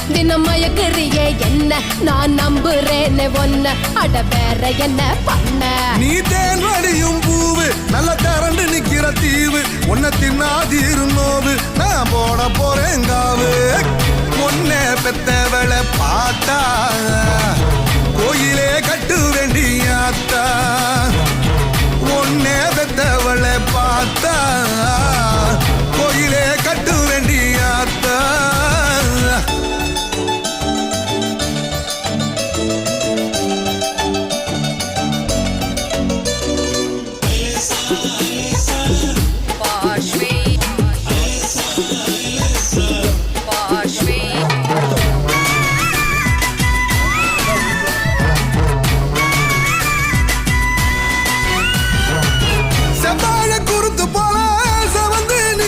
தினம் மயக்குறியே என்ன நான் நம்புறேன்னு ஒன்ன அட வேற என்ன பண்ண நீ தேன் வடியும் பூவு நல்ல கரண்டு நிக்கிற தீவு உன்னை தின்னாதீரு நோவு நான் போட போறேன் காவு உன்னை பெத்தவளை பார்த்தா கோயிலே கட்டு வேண்டியாத்தா உன்னை பெத்தவளை பார்த்தா